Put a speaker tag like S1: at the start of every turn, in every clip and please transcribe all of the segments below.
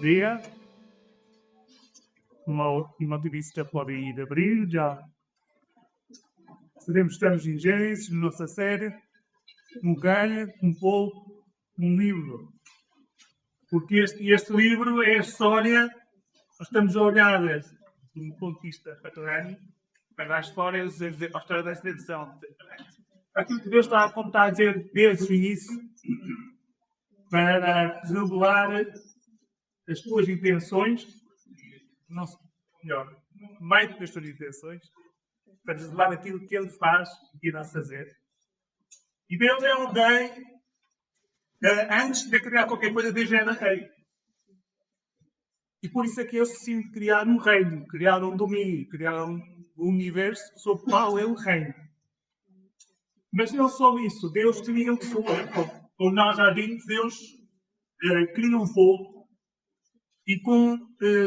S1: dia. Como eu te disse, já podem ir abrir, já estamos em Gênesis, na nossa série, um galho, um pouco, um livro. Porque este livro é a história, nós estamos a olhar de um ponto de vista paterno, para as histórias, a história da redenção. Aquilo que Deus está a contar a dizer desde o início, para revelar as tuas intenções, não, melhor, mais do que as tuas intenções, para revelar aquilo que Ele faz e irá fazer. E Deus é alguém, antes de criar qualquer coisa, Deus já era rei. E por isso é que Ele se decide criar um reino, criar um domínio, criar um universo sobre o qual Ele reina. Mas não só isso, Deus cria um fogo. Como nós já vimos, Deus cria um fogo e com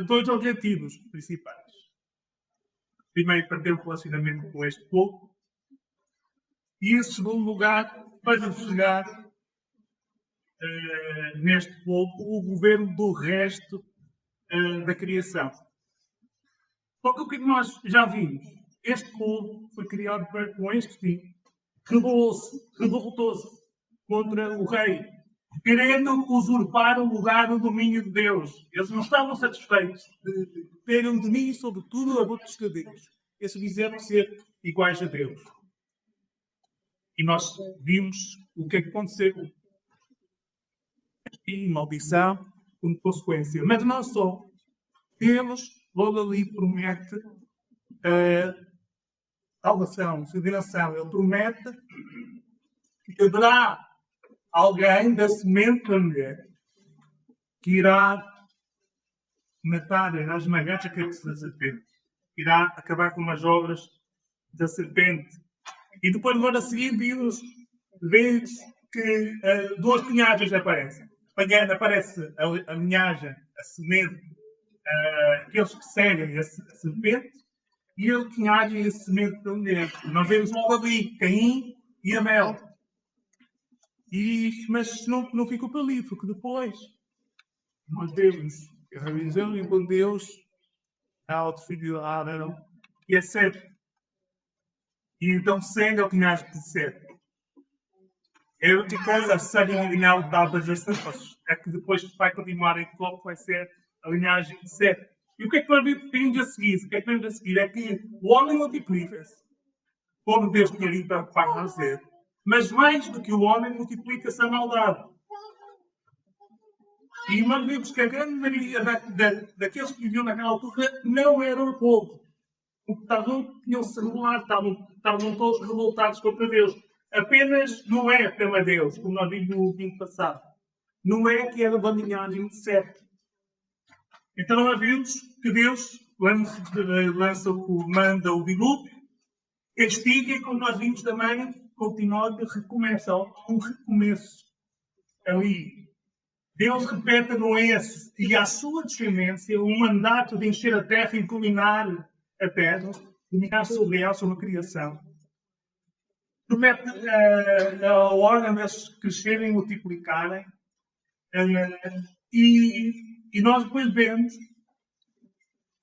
S1: dois objetivos principais. Primeiro, para ter um relacionamento com este povo. E, em segundo lugar, para chegar neste povo o governo do resto da criação. Porque o que nós já vimos, este povo foi criado com este fim, revoltou-se contra o rei, querendo usurpar o lugar do domínio de Deus. Eles não estavam satisfeitos de terem um domínio sobre tudo a outros de Deus. Eles quiseram ser iguais a Deus. E nós vimos o que aconteceu. E maldição como consequência. Mas não só. Deus, logo ali, promete salvação, federação. Ele promete que haverá alguém da semente da mulher que irá matar, irá esmagar a cabeça da serpente. Irá acabar com as obras da serpente. E depois, logo a seguir, vemos que duas linhagens aparecem. Aparece a linhagem, a semente, aqueles que seguem a serpente, e a linhagem e a semente da mulher. Nós vemos logo ali Caim e Abel. Mas não ficou por ali, porque depois nós vemos a revisão e com Deus há outro filho de Adão, e é Sete. E então segue a linhagem de Sete. É a única coisa a ser lineal dadas as pessoas. É que depois vai continuar em qual vai ser a linhagem de Sete. E o que é que nós vemos a seguir? O que é que vemos a seguir é que o homem multiplica-se. Como Deus tinha dito para fazer. Mas mais do que o homem, multiplica-se a maldade. E nós vemos que a grande maioria daqueles que viviam naquela altura não eram o povo. Tinham-se revoltado, estavam todos revoltados contra Deus. Apenas não é pela Deus, como nós vimos no domingo passado. Não é que era da linhagem de Sete. Então nós vimos que Deus manda o dilúvio, castiga e, como nós vimos também, continua e recomeça. Um recomeço ali. Deus repete a Noé e à sua descendência o mandato de encher a terra e culminar a terra, dominar sobre ela, sobre a criação. Promete a ordem deles crescerem e multiplicarem. E nós depois vemos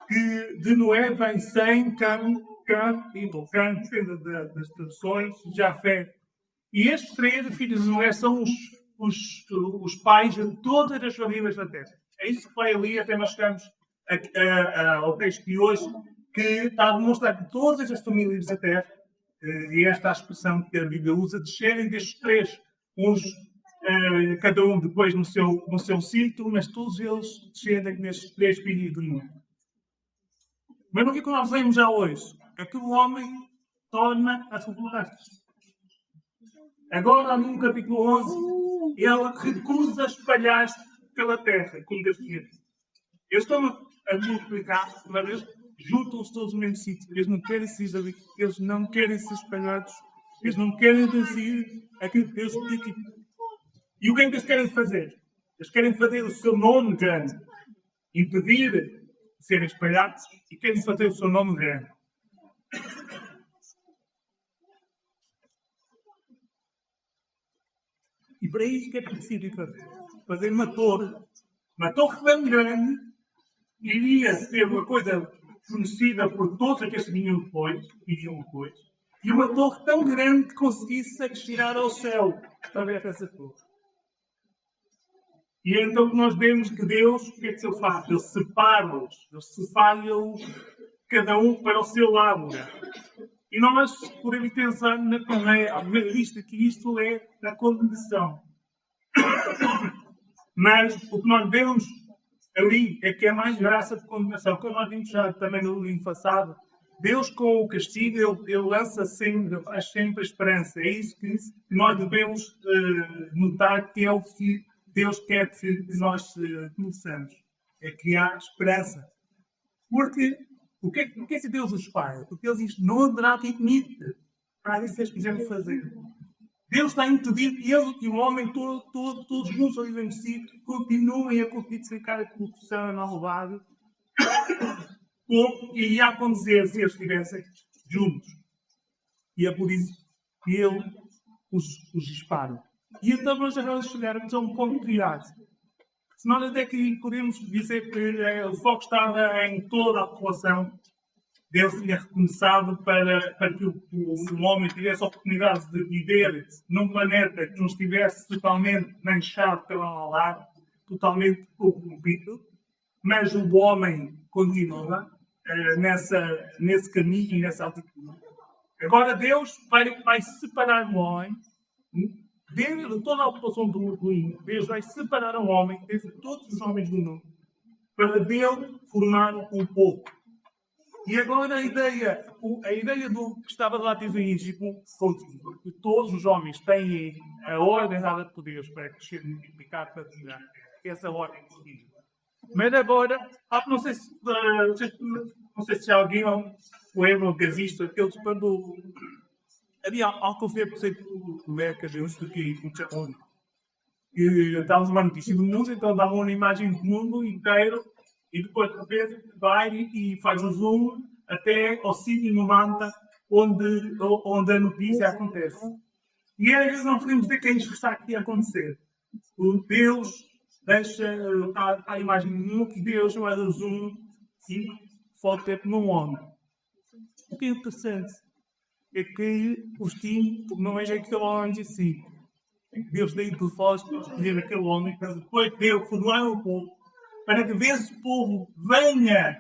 S1: que de Noé vem 100, Cã e das traduções, Jafé. E estes três filhos de Noé são os pais de todas as famílias da terra. É isso que vai ali até nós chegamos ao texto de hoje, que está a demonstrar que todas as famílias da terra, e esta é a expressão que a Bíblia usa, descerem destes três, cada um depois no seu sítio, mas todos eles descendem nestes três filhos do mundo. Mas o que nós vemos já hoje? É que o homem torna a população. Agora, no capítulo 11, ele recusa espalhar-se pela terra, como Deus tinha dito. Eles estão a multiplicar, mas eles juntam-se todos no mesmo sítio. Eles não querem ser ali, eles não querem ser espalhados, eles não querem dizer aquilo que Deus diz. E o que é que eles querem fazer? Eles querem fazer o seu nome grande, impedir de serem espalhados e querem fazer o seu nome grande. E para isso, o que é preciso fazer? Fazer uma torre Uma torre tão grande iria ser uma coisa conhecida por todos aqueles que vinham depois, e uma torre tão grande que conseguisse chegar ao céu para ver essa torre. E é então que nós vemos que Deus, o que é que Ele faz? Ele separa-os, Ele separa cada um para o seu lado. E nós podemos pensar na primeira vista que isto é a condenação. Mas o que nós vemos ali é que é mais graça de condenação. Como nós vimos já também no livro passado, Deus com o castigo, ele lança sempre, faz sempre a esperança. É isso que nós devemos notar que é o que Deus quer que nós conheçamos. É que há esperança. Porque o que é que Deus os faz? Porque Deus diz, não haverá limite para isso que vocês quiserem fazer. Deus está impedido e ele e o homem, todos juntos ali vencidos, continuem a ficar a corrupção na roubada. E ia acontecer se eles estivessem juntos. E é por isso que ele os dispara. E então nós agora chegarmos a um ponto de viragem. Se nós até que podemos dizer que o foco estava em toda a população, Deus tinha recomeçado para que o homem tivesse a oportunidade de viver num planeta que não estivesse totalmente manchado pela maldade, totalmente corrompido, mas o homem continua nesse caminho e nessa altitude. Agora Deus vai separar o homem de toda a população do mundo. Deus vai separar o homem de todos os homens do mundo para dele formar um povo. E agora a ideia do que estava lá em Egito foi que todos os homens têm a ordem dada por Deus para crescer e multiplicar, para dar essa ordem por Deus. Mas agora, não sei se alguém lembra o que existe, aqueles quando havia algo que preconceito do Meca, Deus, do que o Japão. E dava uma notícia do mundo, então dava uma imagem do mundo inteiro. E depois, de repente, vai e faz um zoom até ao sítio no Manta onde a notícia acontece. E às vezes não podemos dizer que é isto que está aqui a acontecer. O Deus deixa a imagem no que Deus faz o zoom e foca no homem. O que é interessante é que o destino não é aquele homem de si. Deus deu por vós para escolher aquele homem, mas depois deu formar o povo, para que desse povo venha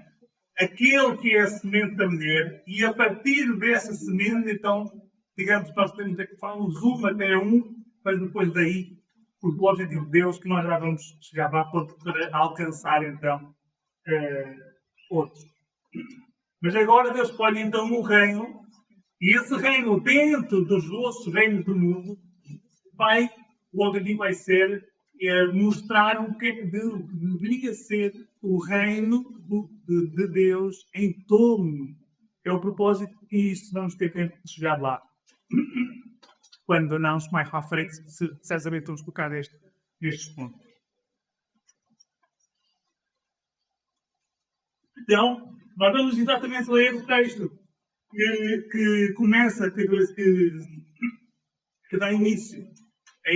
S1: aquele que é a semente da mulher, e a partir dessa semente, então, digamos, nós temos que falar o zoom até mas depois daí, porque o objetivo de Deus, que nós já vamos chegar lá para alcançar, então, outros. Mas agora Deus escolhe, então, um reino, e esse reino, dentro dos vossos reinos do mundo, o objetivo vai ser mostrar o que é que deveria ser o reino de Deus em torno. É o propósito e isso vamos ter tempo de chegar lá. Quando não, mais para a frente, certamente vamos colocar estes pontos. Então, nós vamos exatamente ler o texto que começa, que dá início a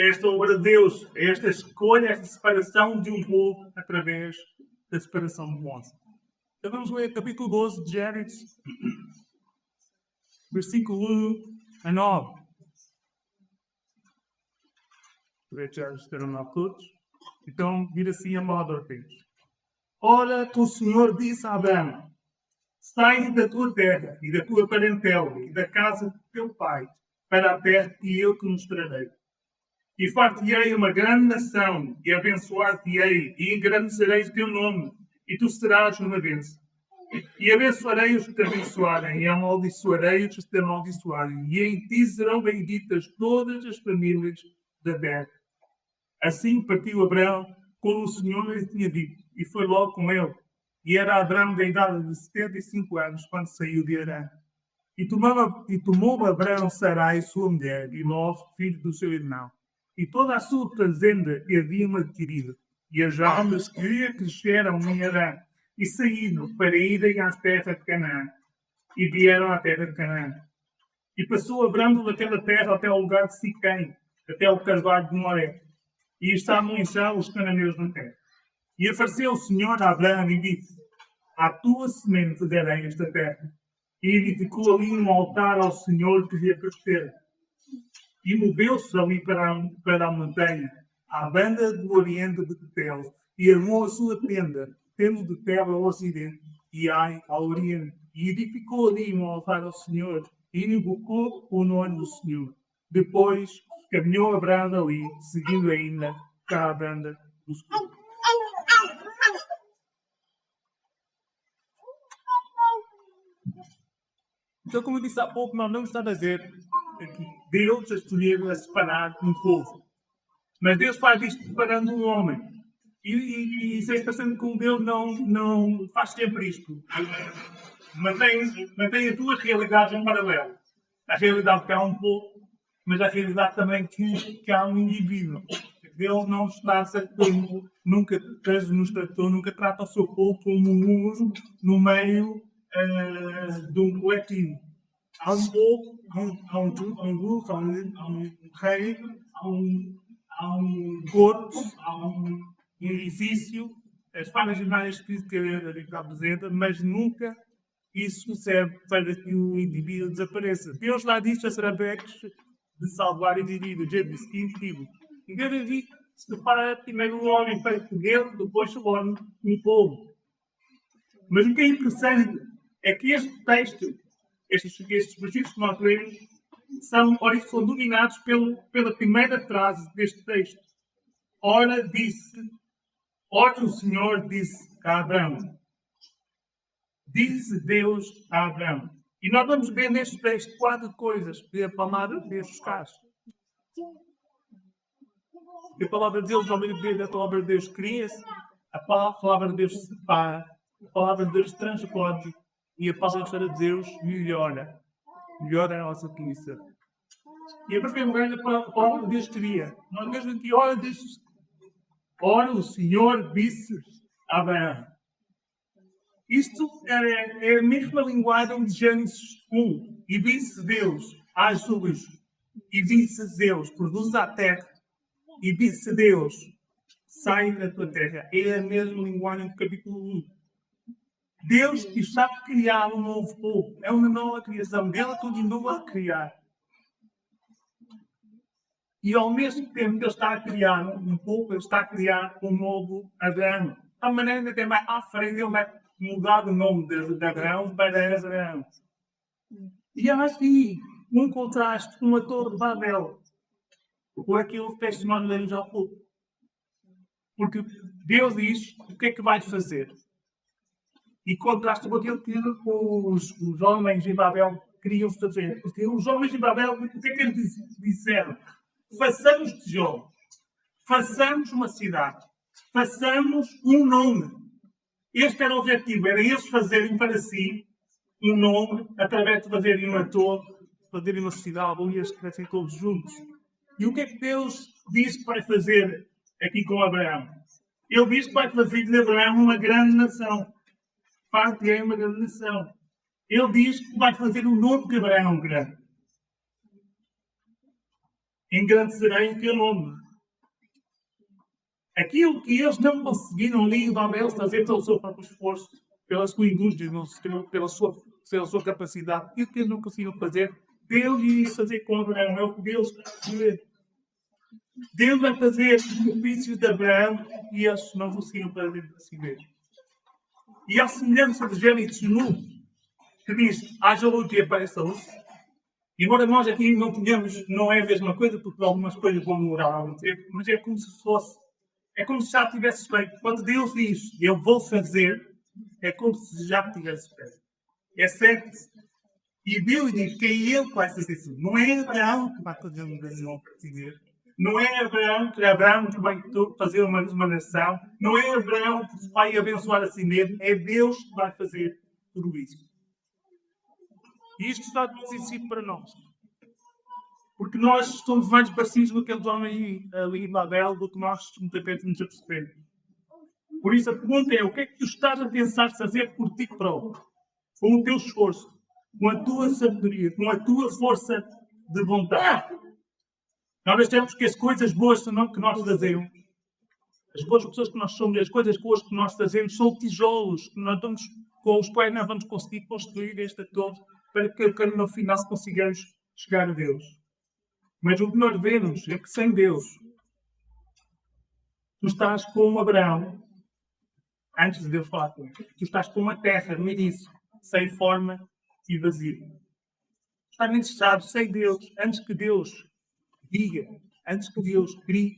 S1: esta obra de Deus, a esta escolha, a esta separação de um povo através da separação de Moisés. Então vamos ler capítulo 12 de Gênesis, versículo 1 a 9. Já estarão lá todos. Então, vira assim a moda de Deus. Ora, o Senhor disse a Abraão: sai da tua terra e da tua parentela e da casa do teu pai para a terra que eu te mostrarei. E far-te-ei uma grande nação, e abençoar-te-ei, e engrandecerei o teu nome, e tu serás uma bênção. E abençoarei os que te abençoarem, e amaldiçoarei os que te amaldiçoarem, e em ti serão benditas todas as famílias da terra. Assim partiu Abraão, como o Senhor lhe tinha dito, e foi logo com ele. E era Abraão da idade de 75 anos, quando saiu de Harã. E tomou Abraão Sarai, sua mulher, e Ló, filho do seu irmão, e toda a sua fazenda que haviam adquirido, e as almas que cresceram em Harã, e saíram para irem à terra de Canaã, e vieram à terra de Canaã. E passou Abraão daquela terra até ao lugar de Siquém, até ao carvalho de Moré, e estavam em chão os cananeus na terra. E apareceu o Senhor a Abraão e disse: à tua semente darei esta terra. E edificou ali um altar ao Senhor que lhe aparecera. E moveu-se ali para a montanha, à banda do oriente de Betel, e armou a sua tenda, tendo de terra ao ocidente e Ai ao oriente. E edificou ali um altar ao Senhor, e invocou o nome do Senhor. Depois caminhou Abraão ali, seguindo ainda para a banda do sul. Então, como eu disse há pouco, nós não estamos a dizer que Deus escolheu a separar um povo. Mas Deus faz isto separando um homem. E isso é interessante como Deus não faz sempre isto. Mantém as duas realidades em paralelo. A realidade que há um povo, mas a realidade também que há um indivíduo. Deus não está cercando, nunca nos tratou, nunca trata o seu povo como um uso no meio de um coletivo. Há um povo, há um grupo, há um rei, há um corpo, há um edifício, as várias imagens que a apresenta, mas nunca isso serve para que o indivíduo desapareça. Deus lá diz a Sarabeques de salvar o indivíduo, Gênesis 15. E Deus diz: separa primeiro o homem para que Deus, depois o homem e o povo. Mas o que é interessante é que este texto, estes versículos que nós lemos, são dominados pela primeira frase deste texto. Ora o Senhor disse a Abraão. Disse Deus a Abraão. E nós vamos ver neste texto 4 coisas que a palavra de Deus faz. A palavra de Deus, a palavra de Deus cria-se, a palavra de Deus separa, a palavra de Deus transporta e a palavra de Deus melhora. Melhora a nossa condição. E a primeira coisa, a palavra de Deus cria. Nós vemos aqui, ora o Senhor disse a Abraão. Isto é a mesma linguagem de Gênesis 1. E disse Deus às nuvens. E disse Deus, produz a terra. E disse Deus, sai da tua terra. É a mesma linguagem do capítulo 1. Deus está a criar um novo povo. É uma nova criação. Ele continua a criar. E ao mesmo tempo que ele está a criar um povo, ele está a criar um novo Abraão. A maneira que até mais à frente ele vai mudar o nome de Abraão para Abraão. E há assim um contraste com a Torre de Babel. Com aquilo que nós lemos há pouco. Porque Deus diz o que é que vai fazer. E contrasta com aquilo que os homens de Babel queriam fazer. Porque os homens de Babel, o que é que eles disseram? Façamos tijolos. Façamos uma cidade. Façamos um nome. Este era o objetivo. Era eles fazerem para si um nome através de fazerem uma torre, fazerem uma cidade, onde eles estivessem todos juntos. E o que é que Deus diz que vai fazer aqui com Abraão? Ele diz que vai fazer de Abraão uma grande nação. Parte é uma grande nação. Ele diz que vai fazer o nome de Abraão grande. Engrandecerei o teu nome. Aquilo que eles não conseguiram ali em Babel fazer pelo seu próprio esforço, pela sua indústria, pela sua capacidade, aquilo que eles não conseguiram fazer, Deus ia fazer com Abraão. É o que Deus quer. Deus vai fazer os benefícios de Abraão e eles não conseguiram fazer para si mesmo. E a semelhança de Gênesis 1, que diz: haja luz e apareça luz. Embora nós aqui não é a mesma coisa, porque algumas coisas vão demorar algum tempo, mas é como se fosse. É como se já tivesse feito. Quando Deus diz, eu vou fazer, é como se já tivesse feito. É certo. E Deus diz que é Ele que vai fazer isso. Não é Abraão que vai fazer um Brasil para dizer. Não é Abraão que vai fazer uma nação. Não é Abraão que vai abençoar a si mesmo. É Deus que vai fazer tudo isso. E isto está decisivo para nós. Porque nós somos mais parecidos com aqueles homens ali em Babel do que nós muitas vezes nos apercebemos. Por isso a pergunta é: o que é que tu estás a pensar fazer por ti próprio? Com o teu esforço, com a tua sabedoria, com a tua força de vontade. Nós achamos que as coisas boas são não que nós fazemos. As boas pessoas que nós somos, as coisas boas que nós fazemos são tijolos com os quais nós vamos conseguir construir este todo para que no final consigamos chegar a Deus. Mas o que nós vemos é que sem Deus, tu estás com Abraão, antes de Deus falar com ele. Tu estás com uma terra, no início, sem forma e vazio. Estás nesse estado, sem Deus, antes que Deus diga, antes que Deus crie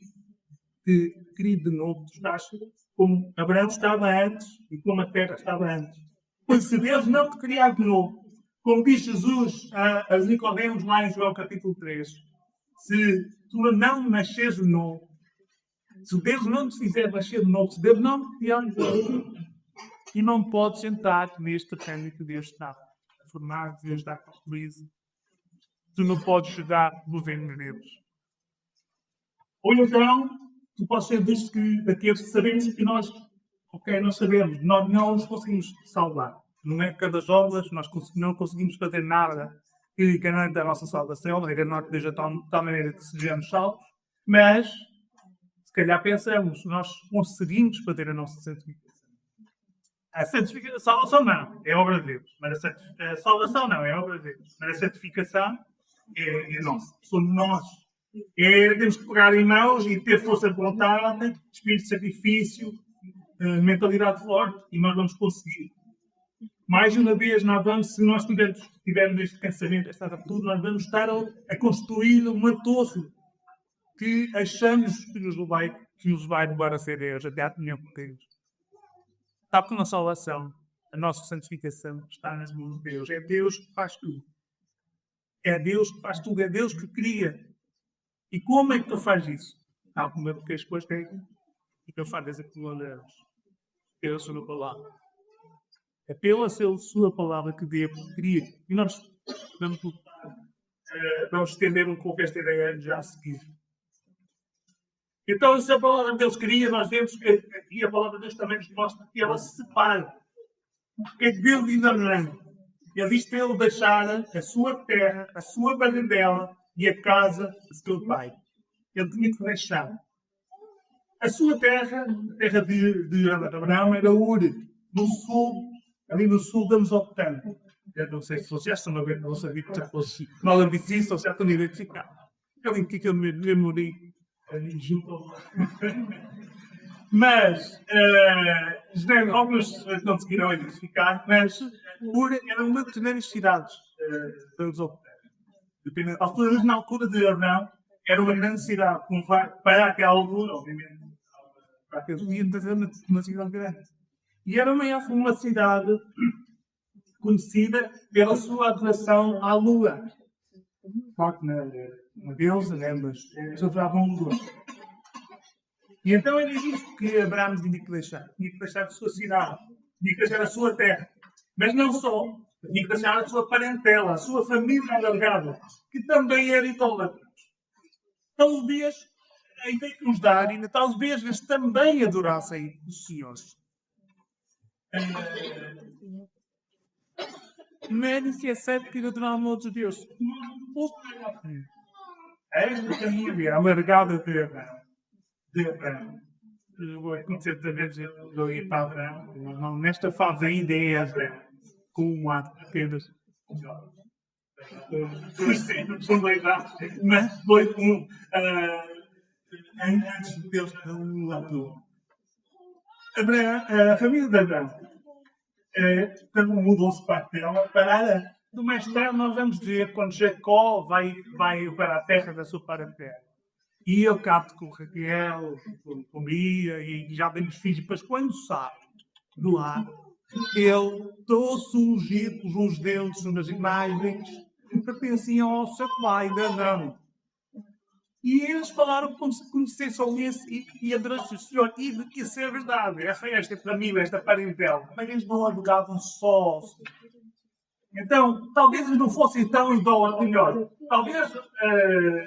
S1: de novo. Tu estás como Abraão estava antes e como a terra estava antes. Pois se Deus não te criar de novo, como diz Jesus a Nicodemos lá em João capítulo 3, se tu não nasceres de novo, se Deus não te fizer nascer de novo, se Deus não te criar de novo, e não podes sentar neste reino que Deus está a formar, que Deus está a construir. Tu não podes ajudar o governo de Deus. Ou então, tu podes ser visto que daqueles que sabemos que nós sabemos, nós não os conseguimos salvar. Não é cada obras, nós não conseguimos fazer nada que garante a nossa salvação, a garante Deus de tal maneira que sejamos salvos, mas se calhar pensamos, nós conseguimos fazer a nossa santificação. A salvação não, é obra de Deus. Mas a salvação não, é obra de Deus. Mas a santificação é nossa. Somos nós. Temos que pegar em mãos e ter força de vontade, espírito de sacrifício, mentalidade forte, e nós vamos conseguir. Mais uma vez, se nós tivermos este pensamento, esta atitude, nós vamos estar a construir uma torre que achamos que nos vai levar a ser Deus, até à comunhão com Deus. Sabe que na salvação, a nossa santificação está nas mãos de Deus. É Deus que faz tudo. É Deus que faz tudo. É Deus que cria. E como é que tu fazes isso? Porque as coisas têm que tu fazes aquilo de Deus. Pela sua palavra. É pela sua palavra que Deus cria. E nós vamos estender um pouco esta ideia já a seguir. Então, se a palavra de Deus cria, nós vemos que e a palavra de Deus também nos mostra que ela se separa. Porque é que Deus ainda não. Ele diz para ele deixar a sua terra, a sua parentela e a casa de seu pai. Ele tinha que deixar. A sua terra, a terra de Abraão, era Ur, no sul, ali no sul da Mesopotâmia. Eu não sei se vocês estão a ver, não sabia que já fosse mal a disse isso, ou se já estão a identificar. Eu lembro que eu me morri ali junto ao Mas, alguns não conseguiram identificar, mas Ur era uma das primeiras cidades da Mesopotâmia. Talvez na altura de Abraão, era uma grande cidade, para aquela altura, obviamente. Para aqueles dias, uma cidade grande. E era uma cidade conhecida pela sua adoração à lua. Claro que não era uma deusa, né? Mas eles adoravam a lua. E então ele diz que Abraão tinha que deixar a sua cidade, tinha que deixar a sua terra. Mas não só, tinha que deixar a sua parentela, a sua família alargada, que também era idólatra. Talvez, a ideia que nos dá, ainda talvez eles também adorassem os senhores. Mas é certo que adoravam outros deuses. Esta família alargada de Abraão. Eu vou aqui certa vez eu ia para Abraão. Nesta fase ainda é Abraão. Com um ato apenas. São dois atos. Mas foi antes de Deus não atua. A família de Abraão mudou-se para a do mais tarde nós vamos ver quando Jacó vai para a terra da sua parentela. E ele capta com Raquel, com Lia, e já vem os filhos. Mas quando sai do lado, ele trouxe uns ídolos, uns deuses, umas imagens que pertenciam ao seu pai, ainda não. E eles falaram como se conhecessem esse e adorassem o Senhor. E de que isso é verdade. Esta família, esta parentela. Mas eles não adoravam só. Então, talvez eles não fossem tão idólatras, melhor. Talvez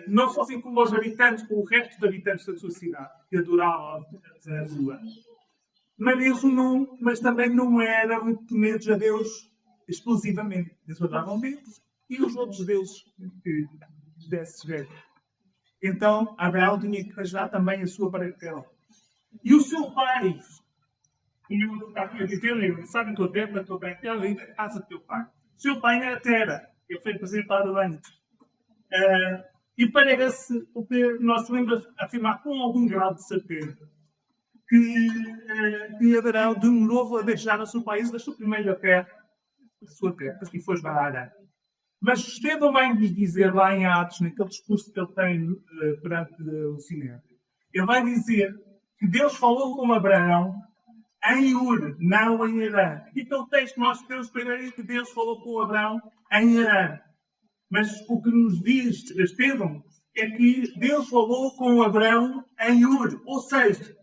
S1: não fossem como os habitantes, como o resto dos habitantes da sua cidade, que adoravam a sua. Mas também não eram tementes a Deus exclusivamente. Eles adoravam Deus e os outros deuses que desse jeito. Então, Abraão tinha que ajudar também a sua parentela. E o seu pai, o meu está aqui a dizer, sabe que eu devo na tua bem, em casa do teu pai. O seu pai na terra, ele foi apresentado antes. E parece o que nós podemos afirmar com algum grau de certeza que Abraão de novo a deixar o seu país da sua primeira terra, a sua terra, e foi para Arã. Mas Estevão vai nos dizer lá em Atos, naquele discurso que ele tem perante o Sinédrio, ele vai dizer que Deus falou com Abraão em Ur, não em Arã. E pelo texto nós temos primeiro que Deus falou com Abraão em Arã. Mas o que nos diz Estevão é que Deus falou com Abraão em Ur. Ou seja,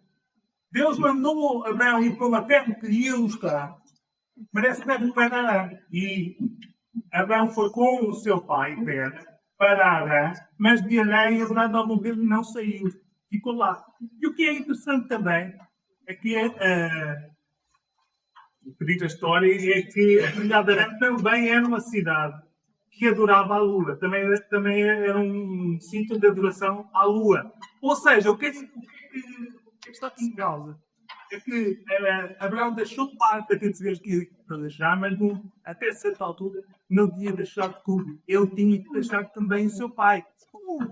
S1: Deus mandou Abraão ir para uma terra que ia buscar. Parece que deve para Arã. E Abraão foi com o seu pai, Terra, para Arã, mas de Arã Abraão ao morrer não saiu. Ficou lá. E o que é interessante também é que o que diz a história é que a cidade de Arã também era uma cidade que adorava a lua. Também era um sítio de adoração à lua. Ou seja, o que está aqui em causa é que Abraão deixou parte daquilo que Deus quis para deixar, mas até certa altura não tinha deixado tudo. Ele tinha que deixar também o seu pai.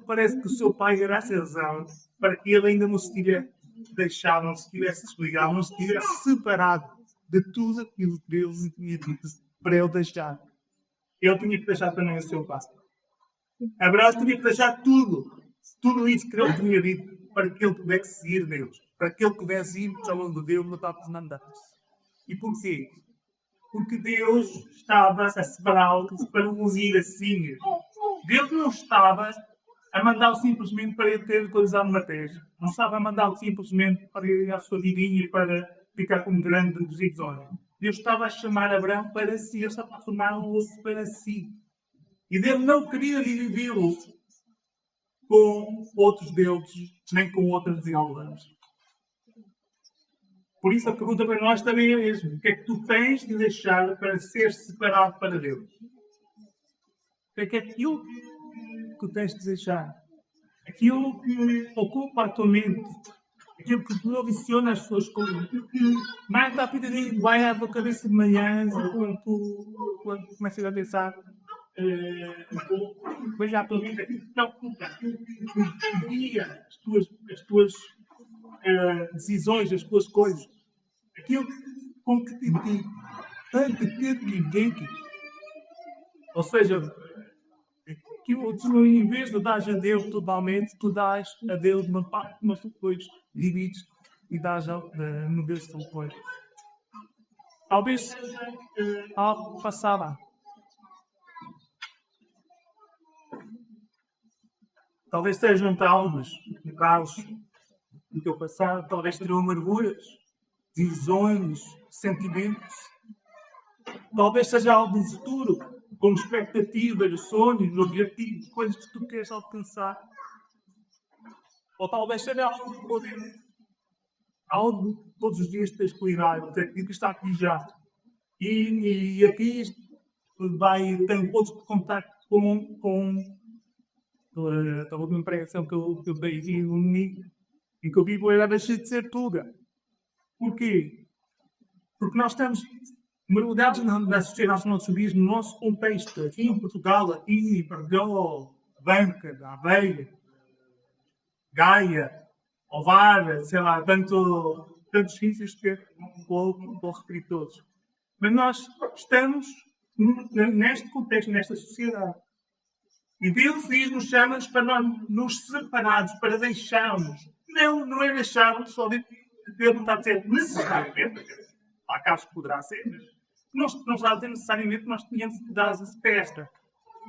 S1: Parece que o seu pai era a razão para que ele ainda não se tivesse deixado, não se tivesse desligado, não se tivesse separado de tudo aquilo que Deus tinha dito para ele deixar. Ele tinha que deixar também o seu pai. Abraão tinha que deixar tudo isso que ele tinha dito para que ele pudesse seguir Deus, para que ele pudesse ir para onde Deus não estava mandando. E porquê? Porque Deus estava a separá-los para nos ir assim. Deus não estava a mandá-lo simplesmente para ele ter utilizado uma terra. Não estava a mandá-lo simplesmente para ir à sua vidinha e para ficar com grandes visões. Deus estava a chamar Abraão para si, Deus estava a formá-los para si. E Deus não queria dividir-los com outros deuses, nem com outras ídolas. Por isso a pergunta para nós também é mesmo: o que é que tu tens de deixar para ser separado para Deus? O que é aquilo que tens de deixar? Aquilo que ocupa a tua mente, aquilo que provisiona as suas coisas, aquilo que mais rapidamente vai à tua cabeça de manhã quando começas a pensar. Veja a tua vida, aquilo que te ocupa, aquilo que guia as tuas decisões, as tuas coisas, aquilo com que te identifica. Ou seja, aquilo tu, em vez de dar a Deus totalmente, tu dás a Deus uma parte, mas tu depois divides e dás no Deus que depois. Talvez seja algo passado. Talvez sejam traumas, caos do teu passado, talvez terão amarguras, visões, sentimentos. Talvez seja algo do futuro, com expectativas, sonhos, objetivos, coisas que tu queres alcançar. Ou talvez seja algo que todos os dias tens que lidar, aquilo que está aqui já. E aqui tem todos de contacto com a última pregação que eu dei aqui no domingo, em que eu vivo era deixar de ser tuga. Porquê? Porque nós estamos mergulhados na sociedade que nós subimos, no nosso contexto, aqui em Portugal, aqui em Pergol, Banca, Aveiro, Gaia, Ovar, sei lá, tantos sítios que vou repetir todos. Mas nós estamos neste contexto, nesta sociedade. E Deus diz-nos, chama-nos para nós nos separarmos, para deixarmos. Não é deixarmos só de Deus não está a dizer necessariamente. Há casos que poderá ser, mas não está a dizer necessariamente que nós tínhamos que dar essa festa.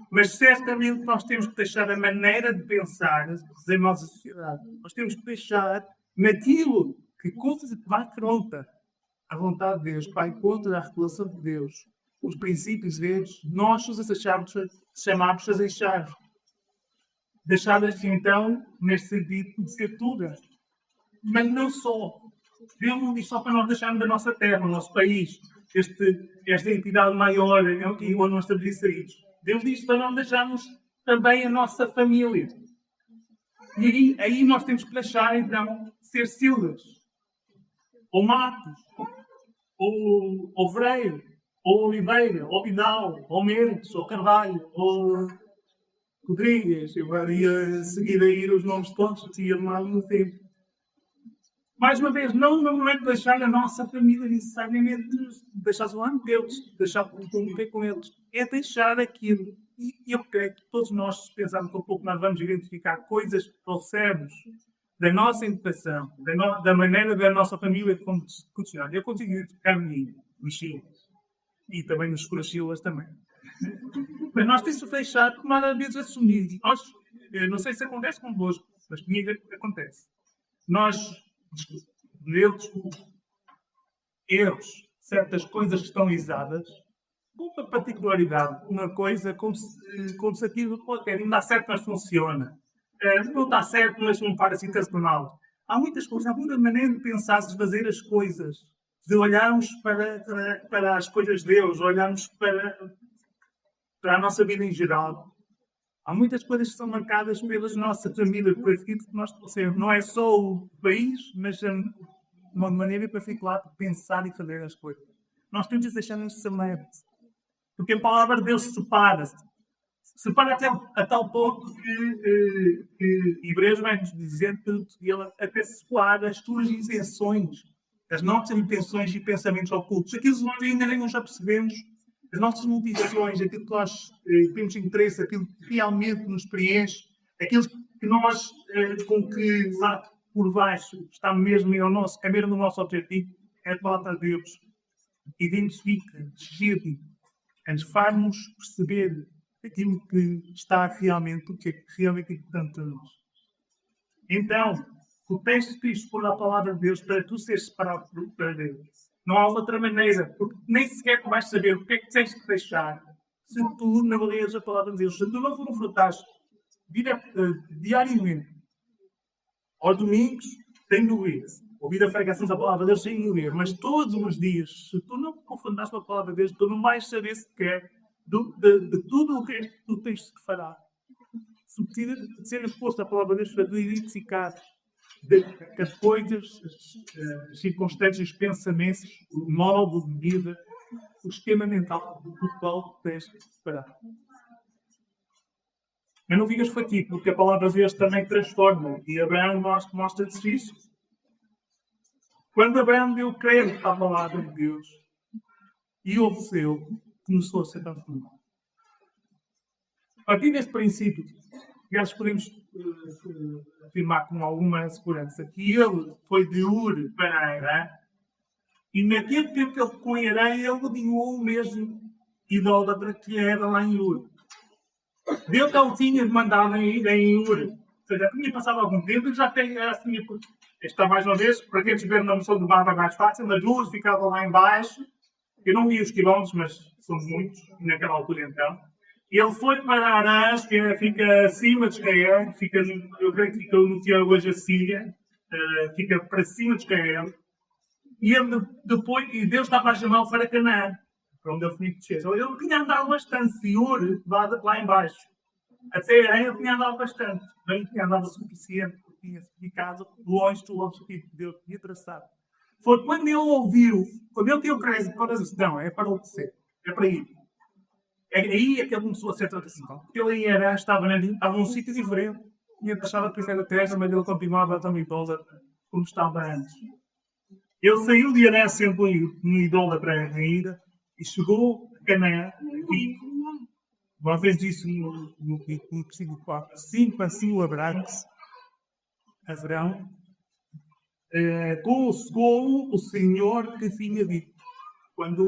S1: Mas certamente nós temos que deixar a maneira de pensar em nossa sociedade. Nós temos que deixar naquilo que vai contra a vontade de Deus, vai contra a revelação de Deus, os princípios deles, nós os chamamos a deixar. Deixar assim, então, neste sentido, de ser tudo. Mas não só. Deus não diz só para nós deixarmos da nossa terra, do nosso país, esta entidade maior onde nós estamos inseridos. Deus diz para nós deixarmos também a nossa família. E aí nós temos que deixar, então, ser sílabas. ou Matos, ou Freire, ou Oliveira, ou Vidal, ou Mendes, ou Carvalho, ou Rodrigues. Eu iria seguir a ir os nomes todos e amar no tempo. Mais uma vez, não no momento de deixar a nossa família necessariamente deixar o ano deles, deixar de conviver com eles. É deixar aquilo. E eu creio que todos nós, se pensarmos um pouco, nós vamos identificar coisas que trouxemos da nossa educação, da maneira da nossa família funcionar. Eu consigo identificar nos filhos e também nos corações também. Mas nós temos que deixar, porque nós às vezes assumir. Eu não sei se acontece convosco, mas comigo acontece. Nós erros, certas coisas que estão lisadas, com uma particularidade, uma coisa como se aquilo não dá certo, mas funciona. Não está certo, mas não para assim mal. Há muitas coisas, há muita maneira de pensar, de fazer as coisas, de olharmos para as coisas de Deus, olharmos para a nossa vida em geral. Há muitas coisas que são marcadas pelas nossas famílias, por aquilo que nós trouxemos. Não é só o país, mas uma maneira particular de pensar e fazer as coisas. Nós temos de deixar-nos semelhante. Porque a palavra de Deus separa-se. Separa até a tal ponto que Hebreus vai nos dizer que ele até separa as tuas intenções, as nossas intenções e pensamentos ocultos. Aquilo que nós ainda nem nos apercebemos, as nossas motivações, aquilo que nós temos interesse, aquilo que realmente nos preenche, aquilo que nós, com que lá por baixo está mesmo no nosso objetivo, é a palavra de Deus. Identifica, decide, faz-nos perceber aquilo que está realmente, o que é realmente importante a nós. Então, tu tens de expor a palavra de Deus para tu seres separado para Deus. Não há outra maneira, porque nem sequer tu vais saber o que é que tens de deixar se tu não lês a palavra de Deus. Se tu não confrontares diariamente, aos domingos, sem dúvidas, ouvir a fregação da palavra de Deus sem dúvida, mas todos os dias, se tu não confrontares com a palavra de Deus, tu não vais saber sequer de tudo o que tu tens de falar. Se precisa de ser posto a palavra de Deus para tu identificar as coisas, as circunstâncias, os pensamentos, o modo de vida, o esquema mental do qual tens de separar. Mas não digas fatigue, porque a palavra de Deus também transforma. E Abraão mostra-nos isso. Quando Abraão deu crédito à palavra de Deus e obedeceu, começou a ser transformado. A partir deste princípio, nós podemos afirmar com alguma segurança que ele foi de Ur para Arã, e naquele tempo que ele ficou em Arã, ele continuou o mesmo idólatra que era lá em Ur. Deus já o tinha mandado em Ur. Ou seja, tinha passado algum tempo e já tinha. Esta mais uma vez, para quem estiver na noção do mapa mais fácil, a Ur ficava lá em baixo. Eu não vi os quilómetros, mas são muitos naquela altura então. Ele foi para Arás, que fica acima de Israel, eu creio que fica no que é hoje a Síria, fica para cima de Israel. E e Deus estava a chamá-lo para Canaã, para onde ele tinha que descer. Ele tinha andado bastante, Senhor, lá embaixo. Até aí ele tinha andado bastante, mas ele tinha andado o suficiente, porque tinha ficado longe do objetivo que Deus tinha traçado. Foi quando ele ouviu, quando ele teve crédito para dizer, não, é para obedecer, é para ir. É aí que ele começou a ser tradicional. Porque ele estava num sítio diferente. Tinha deixado a primeira terra, mas ele continuava também idólatra como estava antes. Ele saiu de Arã sendo um idólatra ainda e chegou a Canaã e uma vez disse no versículo 4, assim o Abraão como o Senhor que tinha dito. Quando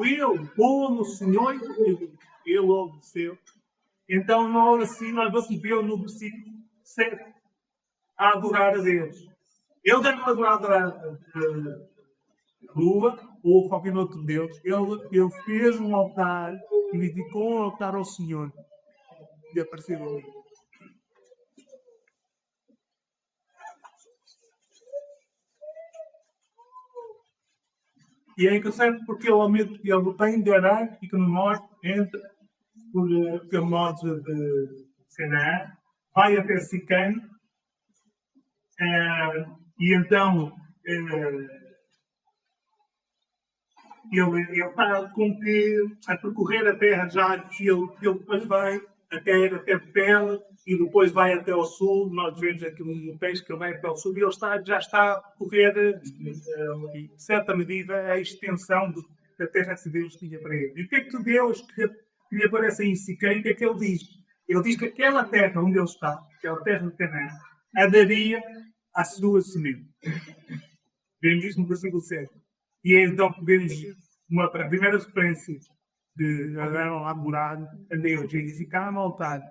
S1: como o Senhor que tinha dito, ele obedeceu. Então, nós vamos no versículo 7 a adorar a Deus. Ele já não adorava a lua ou qualquer outro Deus. Ele fez um altar e dedicou um altar ao Senhor. E apareceu ali. E é interessante porque ele tem de Arã, fica no norte, entra pelo norte de Canaã, vai até Sicã, e então Ele está a percorrer a terra já, e ele depois vai até Betel e depois vai até ao sul. Nós vemos aquilo no texto que ele vai até ao sul e ele já está a percorrer, em certa medida, a extensão da terra que Deus tinha para ele. E o que é que Deus que lhe aparece em Siquém, o que é que ele diz? Ele diz que aquela terra onde ele está, aquela terra de Canaã, a daria à sua semente. Vemos isso no versículo 7. E é então que vemos a primeira referência de Abraão a morar a Deus e ficar a voltar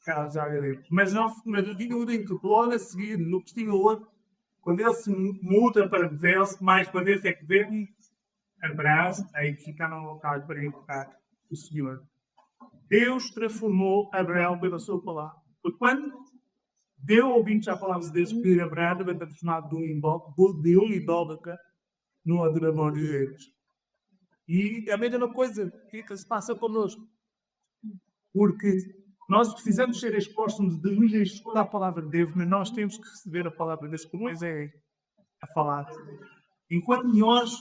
S1: a Deus. Mas eu digo que logo a seguir, no versículo 8, quando ele se muda para Betel, mais uma vez é que vemos Abraão a ficar no local para invocar o Senhor. Deus transformou Abraão pela sua palavra. Porque quando deu ouvindo já palavras de Deus que Abraão era transformado de um idólatra no adorador de Deus. E a mesma coisa que se passa connosco. Porque nós precisamos ser expostos de escutar a palavra de Deus, mas nós temos que receber a palavra de Deus como é a falar. Enquanto nós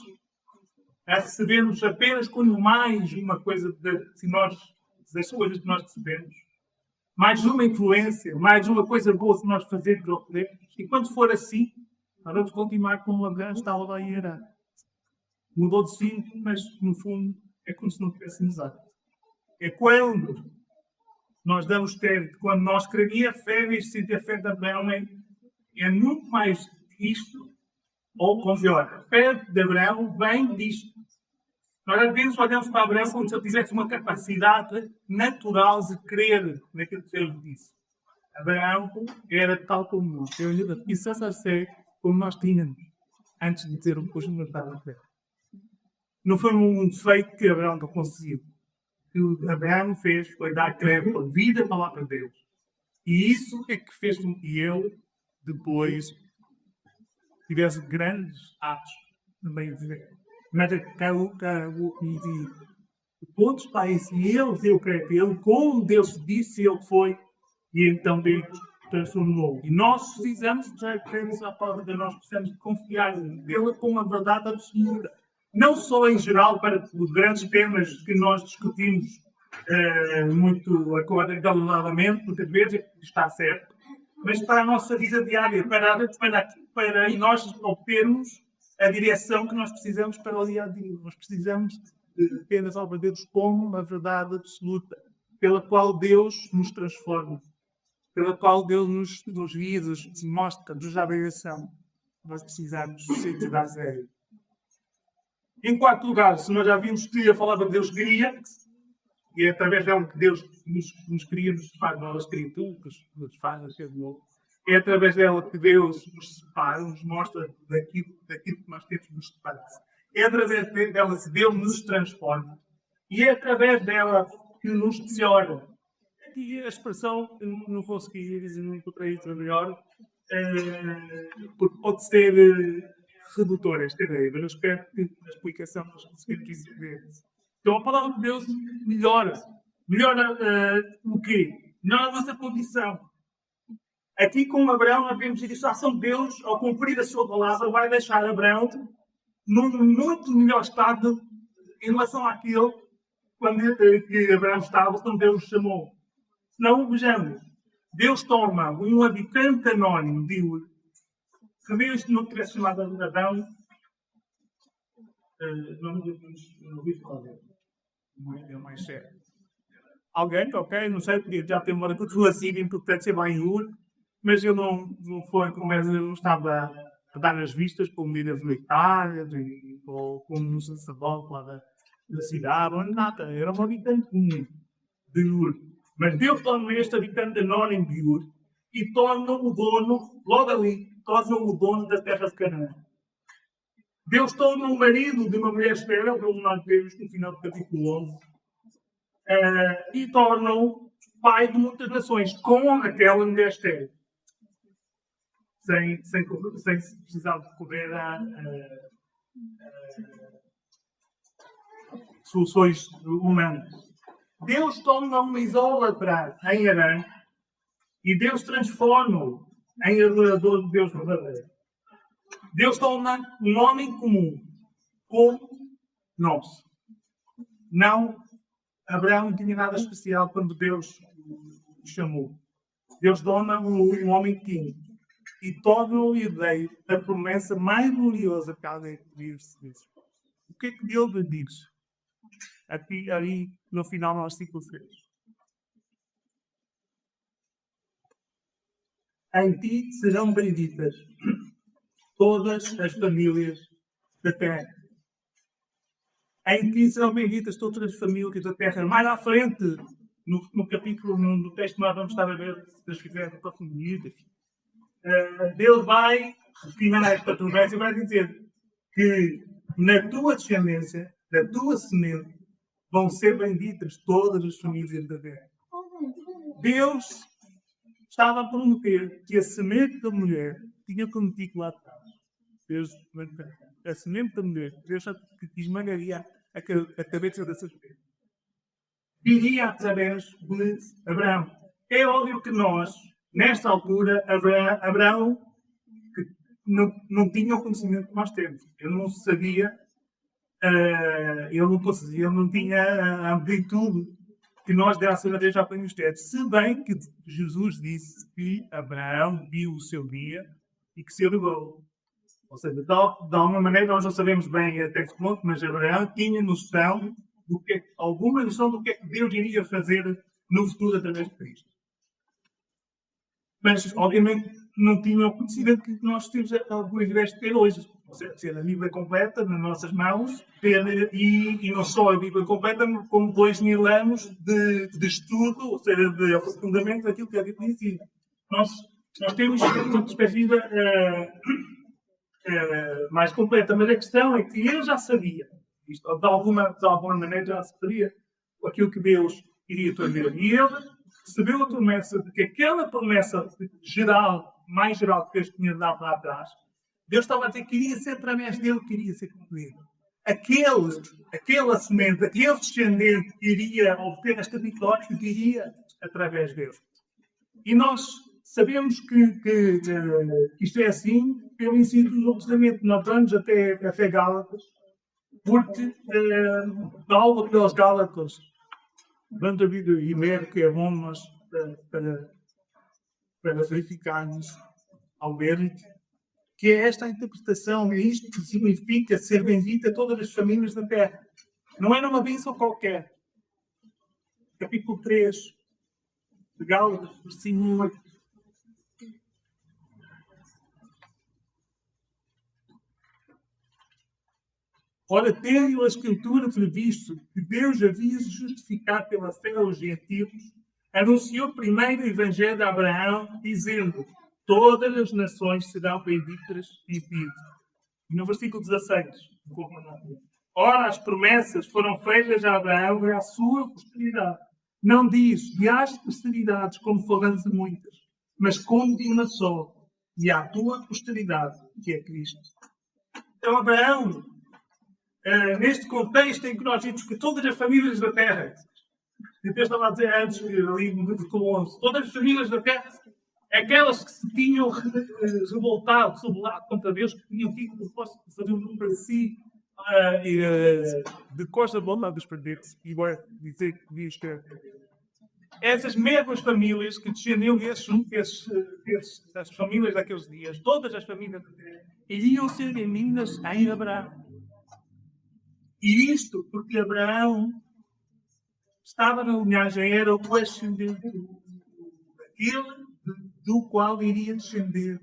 S1: a recebemos apenas quando mais uma coisa das coisas que nós recebemos, mais uma influência, mais uma coisa boa que nós fazemos ou podemos, e quando for assim, nós vamos continuar como o Abraão estava lá em Harã. Mudou de sino, mas no fundo é como se não tivéssemos nada. É quando nós damos crédito, quando nós queremos a fé, em vez de a fé de Abraão, é muito mais isto, ou como pior, a fé de Abraão vem disto. Nós às vezes olhamos para Abraão como se ele tivesse uma capacidade natural de crer naquilo que Deus disse. Abraão era tal como nós. Isso é ser como nós tínhamos antes de ter o curso de mercado. Não foi um feito que Abraão não conseguiu. O que Abraão fez foi dar crédito à vida à palavra de Deus. E isso é que fez com que eu, depois, tivesse grandes atos também de ver. Mas o ponto está em se ele deu crédito a ele, como Deus disse, ele foi, e então Deus transformou. E nós precisamos de crermos à palavra de Deus, nós precisamos de confiar nele com a verdade absoluta. Não só em geral para os grandes temas que nós discutimos muito acordadamente, muitas vezes está certo, mas para a nossa vida diária, para nós obtermos a direção que nós precisamos para o dia a dia. Nós precisamos de ter as obras de Deus como uma verdade absoluta, pela qual Deus nos transforma, pela qual Deus nos guia, nos mostra, nos dá a direção. Nós precisamos ser de dar zero. Em quarto lugar, se nós já vimos que a palavra de Deus cria, e é através dela que Deus nos cria, nos faz novas criaturas, nos faz nascer de novo. É através dela que Deus nos separa, nos mostra daquilo que nós temos de nos separar. É através dela que Deus nos transforma. E é através dela que nos melhora. E a expressão, eu não consegui dizer, não encontrei isso melhor, porque pode ser redutora esta ideia, mas eu espero que na explicação nós conseguimos dizer. Então a palavra de Deus melhora. Melhora o quê? Melhora a nossa condição. Aqui com Abraão nós vemos a distração de Deus, ao cumprir a sua palavra, vai deixar Abraão num muito melhor estado em relação àquilo que Abraão estava quando Deus o chamou. Se não, vejamos, Deus toma um habitante anónimo de Ur, que Deus não tivesse chamado Abraão, não ouvi falar dele. Não é mais sério. Alguém, ok, não sei, porque já tem uma cultura assim, importante ser bem em Ur, mas eu não foi como eu estava a dar as vistas por medidas militares ou como um sacerdote lá da cidade, ou nada. Era um habitante comum de Ur. Mas Deus torna este habitante anónimo de Ur e torna-o dono, logo ali, torna-o dono da terra de Canaã. Deus torna o marido de uma mulher estéril, como nós vemos no final do capítulo 11, e torna-o pai de muitas nações, com aquela mulher estéril. Sem precisar de recorrer a soluções humanas. Deus torna uma idólatra em Harã e Deus transforma-o em adorador de Deus verdadeiro. Deus torna um homem comum como nosso. Não, Abraão não tinha nada especial quando Deus o chamou. Deus dona um homem que tinha. E torna-lhe dei a promessa mais gloriosa que alguém podia receber. O que é que Deus lhe diz? Aqui, ali, no final do versículo 3. Em ti serão benditas todas as famílias da terra. Em ti serão benditas todas as famílias da terra. Mais à frente, no capítulo, no texto que nós vamos estar a ver, se Deus quiser, no próximo minuto, Deus vai refinar esta promessa e vai dizer que na tua descendência, na tua semente, vão ser benditas todas as famílias da terra. Deus estava a prometer que a semente da mulher tinha prometido lá atrás. Deus, a semente da mulher, Deus que esmagaria a cabeça da serpente. Iria através de Abraão. É óbvio que nós, nesta altura, Abraão que não tinha o conhecimento que nós temos. Ele não sabia, ele não tinha a amplitude que nós, graças a Deus, já podemos ter. Se bem que Jesus disse que Abraão viu o seu dia e que se alegrou. Ou seja, de alguma maneira, nós não sabemos bem até que ponto, mas Abraão tinha noção alguma noção do que é que Deus iria fazer no futuro através de Cristo. Mas, obviamente, não tinha o conhecimento que nós temos o privilégio de ter hoje. Ou seja, ter a Bíblia completa nas nossas mãos, e não só a Bíblia completa, como 2000 anos de estudo, ou seja, de aprofundamento daquilo que a Bíblia ensina. Nós temos uma perspectiva mais completa, mas a questão é que ele já sabia, isto, de alguma maneira já sabia aquilo que Deus iria fazer. E ele recebeu a promessa de que aquela promessa geral, mais geral que Deus tinha dado lá atrás, Deus estava a dizer que iria ser através dele que iria ser cumprido. Aquela semente, aquele descendente que iria obter esta vitória, que iria através dele. E nós sabemos que isto é assim pelo ensino do Novo Testamento. Nós vamos até Gálatas, porque Paulo pelos Gálatas, dando a vida e ver que é bom nós para verificarmos ao ver que é esta a interpretação, é isto que significa ser bendita a todas as famílias da terra. Não é numa bênção qualquer. Capítulo 3 de Gálatas, versículo 8. Ora, tendo a Escritura previsto que Deus havia de justificar pela fé aos gentios, anunciou primeiro o Evangelho de Abraão, dizendo: todas as nações serão benditas em ti. E no versículo 16, ora, as promessas foram feitas a Abraão e à sua posteridade. Não diz, e às posteridades, como falamos de muitas, mas como de uma só, e à tua posteridade, que é Cristo. Então, Abraão, neste contexto em que nós vimos que todas as famílias da terra, e Deus estava a dizer antes, ali no versículo 11, todas as famílias da terra, aquelas que se tinham revoltado contra Deus, que tinham tido proposta de fazer um nome para si, de costa boa dos perdidos, e agora dizer que diz que essas mesmas famílias que descendiam das famílias daqueles dias, todas as famílias da terra, iriam ser benditas em Abraão. E isto porque Abraão estava na linhagem, era o ascendente daquele do qual iria descender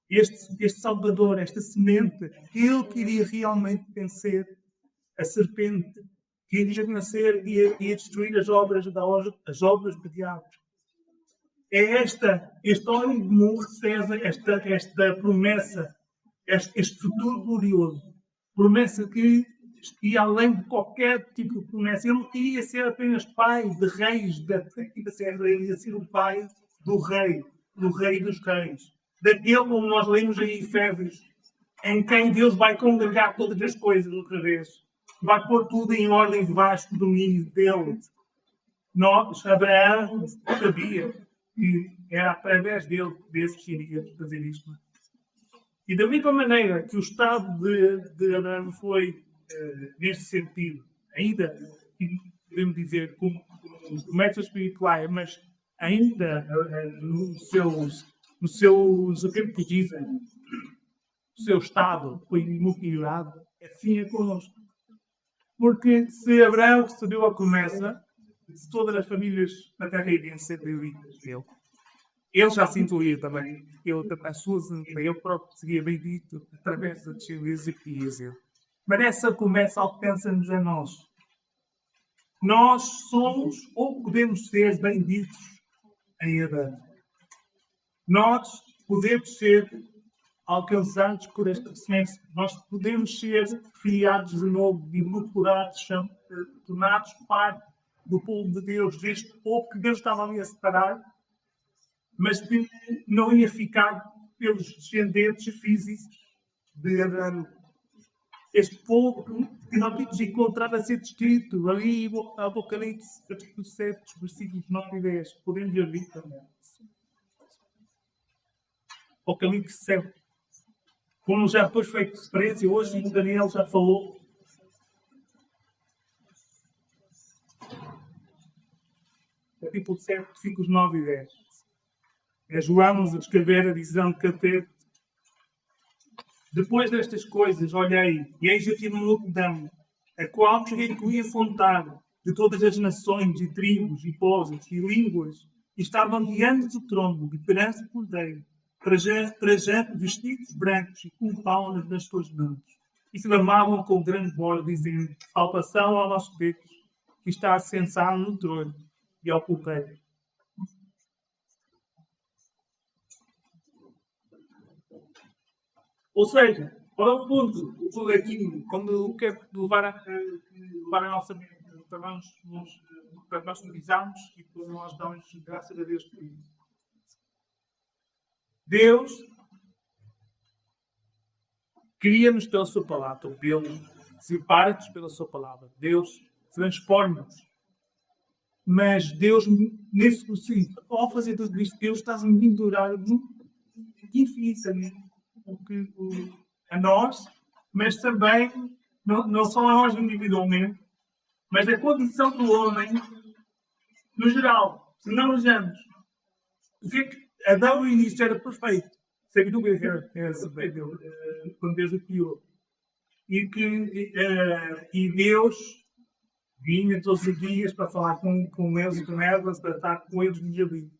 S1: este Salvador, esta semente, ele que iria realmente vencer a serpente, que iria nascer e ia destruir as obras do diabo. É este homem de morro César, esta promessa, este futuro glorioso, promessa que ia além de qualquer tipo de promessa. Ele não iria ser apenas pai de reis da terra, ele ia ser o pai do rei dos reis. Daquele como nós lemos em Efésios, em quem Deus vai congregar todas as coisas outra vez. Vai pôr tudo em ordem debaixo do domínio dele. Nós, Abraão, sabia que era através dele que Deus iria fazer isto. E da mesma maneira que o estado de Abraão foi neste sentido, ainda podemos dizer como mestres espirituais, mas ainda no seu tempo de vida, o seu estado foi muito melhorado, assim é connosco. Porque se Abraão recebeu a promessa, se todas as famílias na terra iriam ser benditas dele, ele já se incluía também. Ele próprio seria bendito através da descendência que ia ser. Mas essa promessa alcança-nos a nós. Nós somos ou podemos ser benditos em Adão. Nós podemos ser alcançados por esta semente. Nós podemos ser criados de novo, incorporados, tornados parte do povo de Deus, deste povo que Deus estava ali a separar, mas que não ia ficar pelos descendentes físicos de Adão. Este povo que nós temos encontrado a ser descrito ali em Apocalipse, capítulo 7, versículos 9 e 10. Podemos ler também. Apocalipse 7. Como já depois foi referência, hoje o Daniel já falou. Capítulo 7, versículos 9 e 10. É João a descrever a visão que teve. Depois destas coisas, olhei, e eis aqui uma multidão, a qual se incluía vontade de todas as nações, e tribos, e povos, e línguas, e estavam diante do trono, de perante o Cordeiro, trajando vestidos brancos e com palmas nas suas mãos, e clamavam com grande voz, dizendo: salvação ao nosso Deus, que está assentado no trono, e ao Cordeiro. Ou seja, para o ponto aqui, quando eu quero levar a nossa mente, para nós analisarmos e para nós darmos graças a Deus por isso. Deus cria-nos pela sua palavra, Deus separa-nos pela sua palavra, Deus transforma-nos. Mas Deus, nesse processo, ao fazer tudo isto, Deus está a melhorar infinitamente a nós, mas também, não só a nós individualmente, mas a condição do homem no geral. Se não vejamos, Adão no início era perfeito, sem dúvida era quando Deus o criou. E Deus vinha todos os dias para falar com eles e com elas, para estar com eles dia a dia.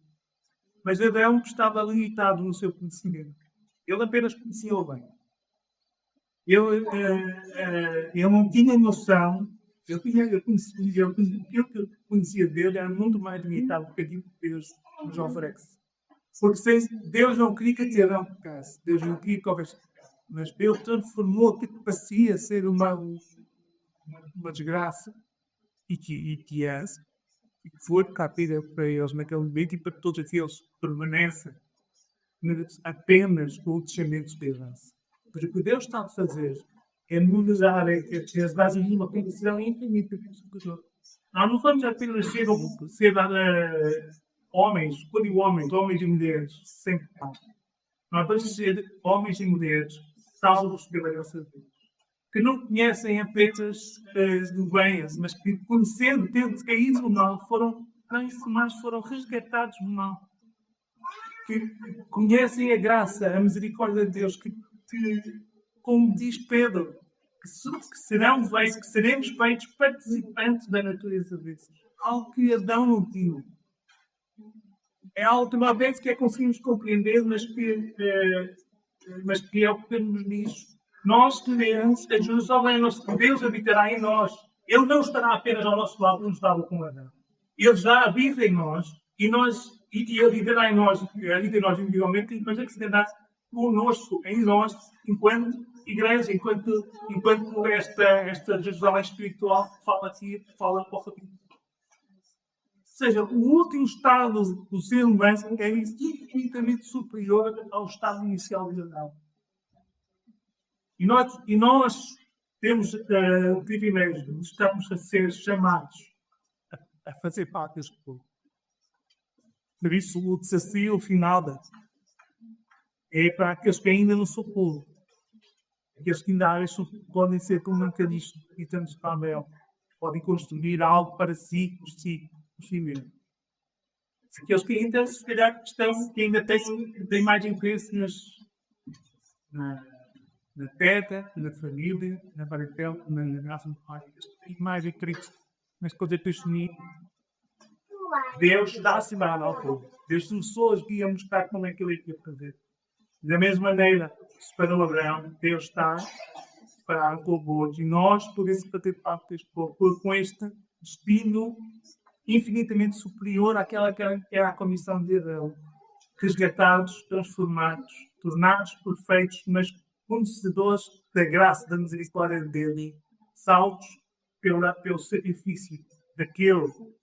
S1: Mas Adão estava limitado no seu conhecimento. Ele apenas conhecia o bem. Ele não tinha noção. O que eu conhecia dele era muito mais limitado do que aquilo que Deus nos oferece. Porque Deus não queria que Adão pecasse. Deus não queria que houvesse pecado. Mas Deus transformou aquilo que parecia ser uma desgraça e que foi capida para eles naquele momento e para todos aqueles que permanecem apenas com descendentes de herança. Pois o que Deus está a fazer é mudar as bases de uma condição infinita. Nós não vamos apenas ser homens, quando digo homens e mulheres, sem pecado. Nós vamos ser homens e mulheres salvos pela graça de Deus. Que não conhecem apenas do bem, mas que, conhecendo, tendo caído no mal, foram resgatados do mal. Que conhecem a graça, a misericórdia de Deus, que como diz Pedro, que seremos feitos participantes da natureza de Deus. Algo que Adão não tinha. É a última vez que conseguimos compreender, mas que é o que temos nisso. Nós teremos a Jerusalém, Deus habitará em nós. Ele não estará apenas ao nosso lado, como estava com Adão. Ele já habita em nós e ele habitará em nós individualmente, mas acrescentará conosco, em nós, enquanto igreja, enquanto esta Jerusalém espiritual fala para o capítulo. Ou seja, o último estado do ser humano é infinitamente superior ao estado inicial de Adão. E nós temos o privilégio de estarmos a ser chamados a fazer parte deste povo. Por isso, o desafio final é para aqueles que ainda não são povo. Aqueles que ainda acham que podem ser como um cadista e tantos de papel. Podem construir algo para si, por si mesmo. Aqueles que ainda, se calhar, que ainda têm mais interesse na terra, na família, na parentela, na graça do Pai. E mais em Cristo. Mas quando eu estou unido, Deus dá-se mal ao povo. Deus começou a mostrar como é que ele ia fazer. Da mesma maneira, separou Abraão, Deus está para o povo hoje. E nós podemos fazer parte deste povo com este destino infinitamente superior àquela que era a comissão de Abraão. Resgatados, transformados, tornados perfeitos, mas conhecedores da graça, da misericórdia dele, salvos pelo sacrifício daquele que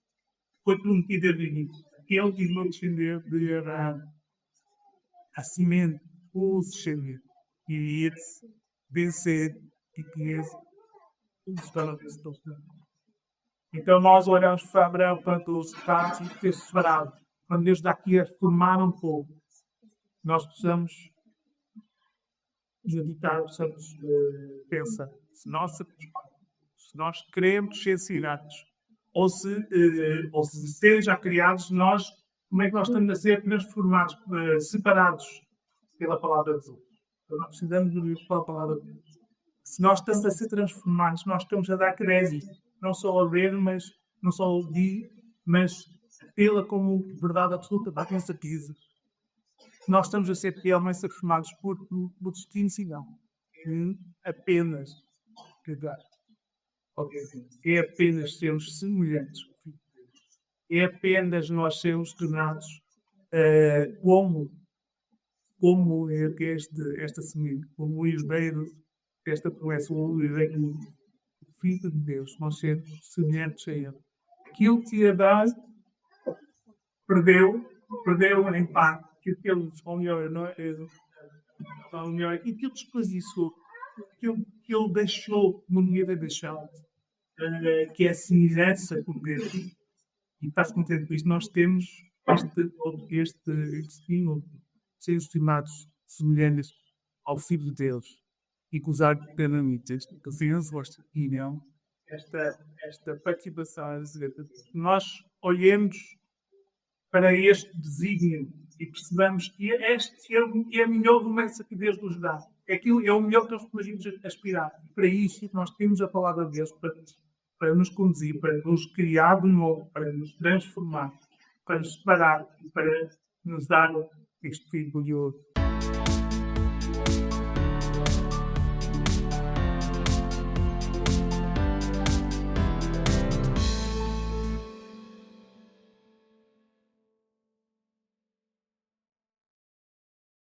S1: foi prometido a vir, aquele que não descender de Abraão. A semente, o descender, e esse vencer e conhece o estado desse doutor. Então nós olhamos para Abraão, para os estados e ter separado. Quando Deus dá aqui a formar um povo, nós precisamos meditar, precisamos pensar. Se nós queremos ser ensinados, ou se serem já criados, como é que nós estamos a ser transformados, separados pela palavra de Deus? Então nós precisamos de ouvir pela palavra de Deus. Se nós estamos a ser transformados, nós estamos a dar crédito, não só a ler, mas não só a ouvir, mas tê-la como verdade absoluta, da nossa certeza. Nós estamos a ser realmente transformados por destino, se não. Apenas é apenas sermos semelhantes. É apenas nós sermos tornados como esta semente, como o herdeiro desta promessa, o herdeiro, o Filho de Deus, nós sermos semelhantes a Ele. Aquilo que ia dar, perdeu em parte. Aquilo que Ele, ou melhor, aquilo que Ele desperdiçou, aquilo que Ele deixou, não devia deixar, que é a semelhança com Deus. E estás contente com isto? Nós temos este destino de ser estimados semelhantes ao Filho de Deus e gozar plenamente esta presença, esta opinião, esta participação. Nós olhemos para este desígnio e percebamos que este é a melhor promessa que Deus nos dá. Aquilo é o melhor que nós podemos aspirar. E para isso, nós temos a palavra de Deus para nos conduzir, para nos criar de novo, para nos transformar, para nos separar e para nos dar este Filho glorioso.